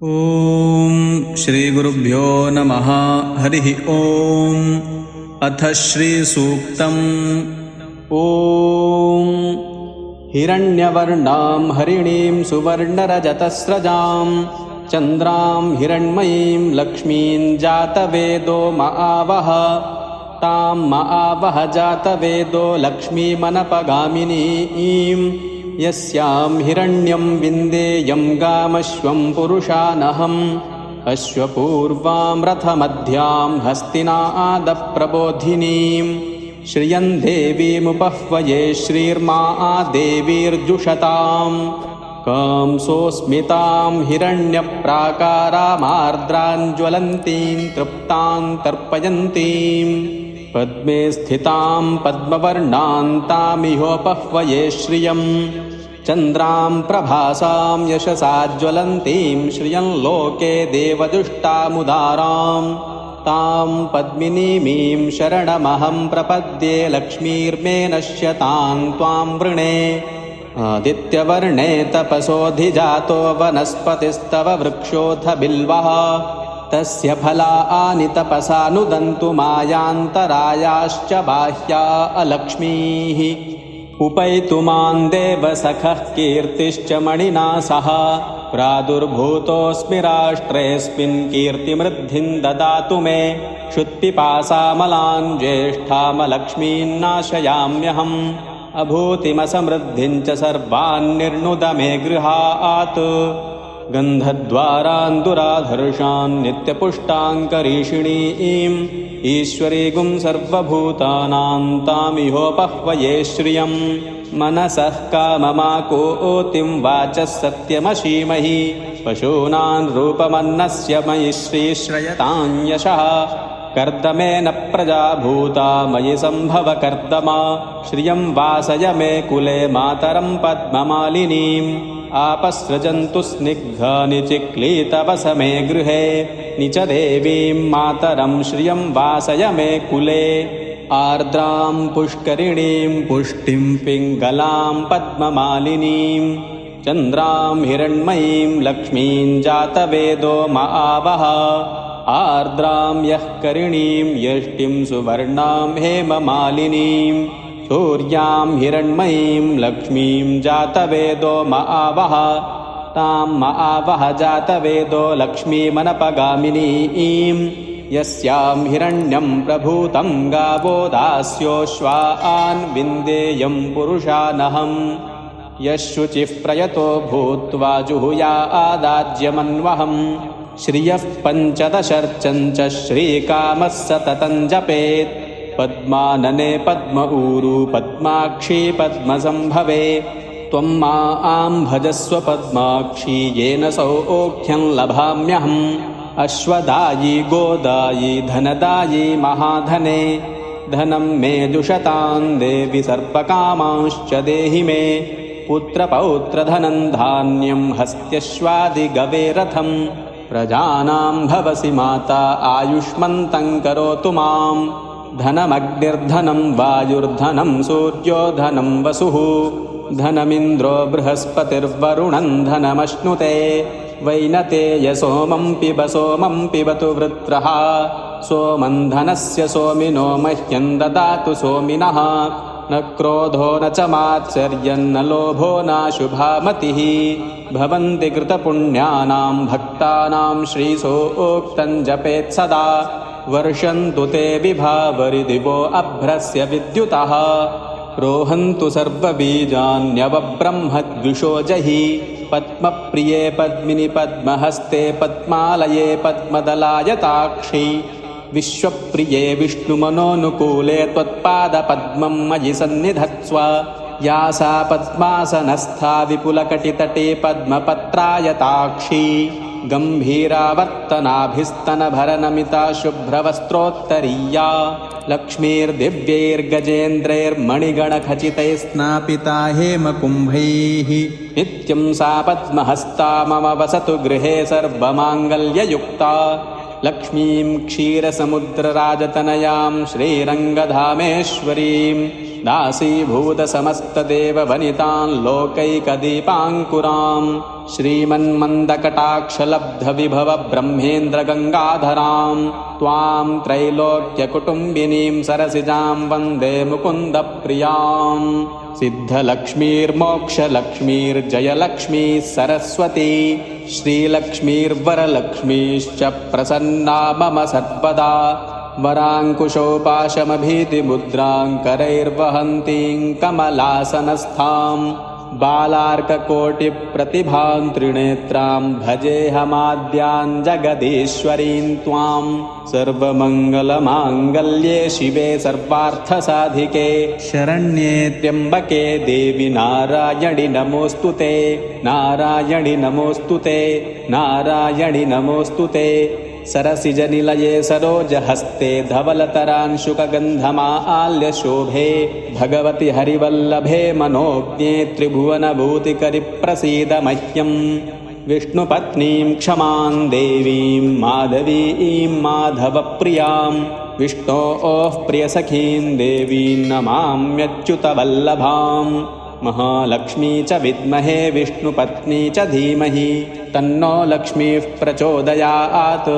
ॐ श्रीगुरुभ्यो नमः। हरिः ॐ। अथ श्रीसूक्तम्। ॐ हिरण्यवर्णां हरिणीं सुवर्णरजतस्रजां चन्द्रां हिरण्मयीं लक्ष्मीं जातवेदो महावः तां महावः जातवेदो लक्ष्मीमनपगामिनीं यस्यां हिरण्यं विन्देयं गामश्वं पुरुषानहम् अश्वपूर्वां रथमध्यां हस्तिनादप्रबोधिनीं श्रियं देवीमुपह्वये श्रीर्मा देवीर्जुषतां कंसोऽस्मितां हिरण्यप्राकारामार्द्रां ज्वलन्तीं तृप्तां तर्पयन्तीं पद्मे स्थितां पद्मवर्णान्तामिहोपह्वये श्रियं चन्द्रां प्रभासां यशसा ज्वलन्तीं श्रियं लोके देवदुष्टामुदारां तां पद्मिनीमीं शरणमहं प्रपद्ये लक्ष्मीर्मे नश्यतां त्वां वृणे आदित्यवर्णे तपसोऽधिजातो वनस्पतिस्तव वृक्षोऽथ बिल्वः तस्य फलानि तपसा नुदन्तु मायान्तरायाश्च बाह्या अलक्ष्मीः उपैतु मां देवसखः कीर्तिश्च मणिना सह प्रादुर्भूतोऽस्मि राष्ट्रेऽस्मिन् कीर्तिमृद्धिं ददातु मे क्षुत्पिपासामलां ज्येष्ठामलक्ष्मीं नाशयाम्यहम् अभूतिमसमृद्धिं च सर्वान्निर्नुद मे गृहात् गन्धद्वारान् दुराधर्षान् नित्यपुष्टाङ्करीषिणीं ईश्वरीगुं सर्वभूतानां तामिहोपह्वये श्रियं मनसः काममाकोतिं वाचः सत्यमशीमहि पशूनां रूपमन्नस्य मयि श्रीश्रयतां यशः कर्दमेन प्रजा भूता मयि सम्भव कर्दमा श्रियं वासय मे कुले मातरं पद्ममालिनीम् आपसृजन्तु स्निग्धानि चिक्लीतवसमे गृहे निच देवीं मातरं श्रियं वासय मे कुले आर्द्रां पुष्करिणीं पुष्टिं पिङ्गलां पद्ममालिनीं चन्द्रां हिरण्मयीं लक्ष्मीं जातवेदो महावः आर्द्रां यः करिणीं यष्टिं सुवर्णां हेममालिनीं सूर्यां हिरण्मयीं लक्ष्मीं जातवेदो महावः तां महावः जातवेदो लक्ष्मीमनपगामिनीं यस्यां हिरण्यं प्रभूतं गावो दास्योऽश्वान् विन्देयं पुरुषानहम् यशुचिः प्रयतो भूत्वा जुहुया आदाज्यमन्वहम् श्रियः पञ्चदशर्चं च श्रीकामः सततं जपेत् पद्मानने पद्म ऊरू पद्माक्षी पद्मसम्भवे त्वं मां भजस्व पद्माक्षी येन सौख्यं लभाम्यहम् अश्वदायी गोदायी धनदायी महाधने धनं मे जुषतां देवि सर्वकामांश्च देहि मे पुत्रपौत्रधनं धान्यं हस्त्यश्वादिगवेरथं प्रजानां भवसि माता आयुष्मन्तं करोतु माम् धनमग्निर्धनं वायुर्धनं सूर्यो धनं वसुः धनमिन्द्रो बृहस्पतिर्वरुणं धनमश्नुते वैनतेय सोमं पिबतु वृत्रः सोमं धनस्य सोमिनो मह्यं ददातु सोमिनः न क्रोधो न च मात्सर्यं न लोभो नाशुभामतिः भवन्ति कृतपुण्यानां भक्तानां श्रीसोक्तं जपेत् सदा वर्षन्तु ते विभावरिदिवो अभ्रस्य विद्युतः रोहन्तु सर्वबीजान्यवब्रह्मद्विषो जहि पद्मप्रिये पद्मिनि पद्महस्ते पद्मालये पद्मदलायताक्षि विश्वप्रिये विष्णुमनोनुकूले त्वत्पादपद्मं मयि सन्निधत्स्व या सा पद्मासनस्था विपुलकटितटे पद्मपत्रायताक्षी गम्भीरावर्तनाभिस्तनभरनमिता शुभ्रवस्त्रोत्तरीया लक्ष्मीर्दिव्यैर्गजेन्द्रैर्मणिगणखचितैः स्नापिता हेमकुम्भैः नित्यं सा पद्महस्ता मम वसतु गृहे सर्वमाङ्गल्ययुक्ता लक्ष्मीं क्षीरसमुद्रराजतनयां श्रीरङ्गधामेश्वरीं दासीभूतसमस्तदेववनितान् लोकैकदीपाङ्कुराम् श्रीमन्मन्दकटाक्षलब्धविभव ब्रह्मेन्द्रगङ्गाधराम् त्वां त्रैलोक्यकुटुम्बिनीं सरसिजां वन्दे मुकुन्दप्रियाम् सिद्धलक्ष्मीर्मोक्षलक्ष्मीर्जयलक्ष्मी सरस्वती श्रीलक्ष्मीर्वरलक्ष्मीश्च प्रसन्ना मम सर्वदा वराङ्कुशोपाशमभीतिमुद्रां करैर्वहन्तीं कमलासनस्थां बालार्ककोटिप्रतिभां त्रिनेत्रां भजेऽहमाद्यां जगदीश्वरीं त्वां सर्वमङ्गलमाङ्गल्ये शिवे सर्वार्थसाधिके शरण्ये त्र्यम्बके देवि नारायणि नमोऽस्तु ते नारायणि नमोऽस्तु ते नारायणि नमोऽस्तु ते सरसिजनिलये सरोजहस्ते धवलतरांशुकगन्धमाल्यशोभे भगवति हरिवल्लभे मनोज्ञे त्रिभुवनभूतिकरि प्रसीद मह्यम् विष्णुपत्नीं क्षमां देवीं माधवीं माधवप्रियां विष्णोः प्रियसखीं देवीं नमाम्यच्युतवल्लभाम् महालक्ष्मी च विद्महे विष्णुपत्नी च धीमहि तन्नो लक्ष्मीः प्रचोदयात्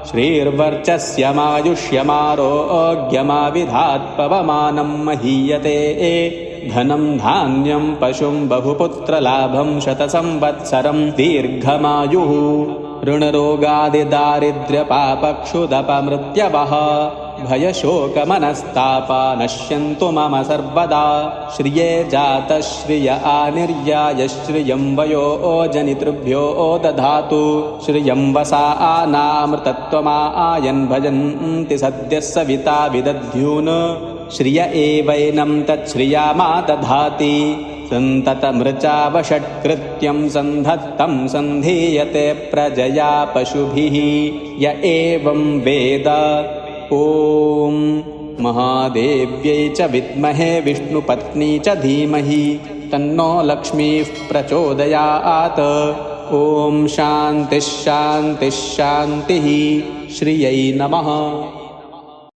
श्रीर्वर्चस्यमायुष्यमारोग्यमाविधात् पवमानं महीयते धनं धान्यं पशुं बहुपुत्रलाभं शतसंवत्सरं दीर्घमायुः ऋणरोगादिदारिद्र्यपापक्षुदपमृत्यवः भयशोकमनस्तापा नश्यन्तु मम सर्वदा श्रिये जातः श्रिय आनिर्याय श्रियं वयो जनितृभ्यो दधातु श्रियं वसा आनामृतत्वमा आयन् भजन्ति सद्यः सविता विदध्यून् श्रिय एवैनं तच्छ्रिया मा दधाति सन्ततमृचावषट्कृत्यं सन्धत्तं सन्धीयते प्रजया पशुभिः य एवं वेद ॐ महादेव्यै च विद्महे विष्णुपत्नी च धीमहि तन्नो लक्ष्मीः प्रचोदयात् ॐ शान्तिः शान्तिः शान्तिः श्रियै नमः।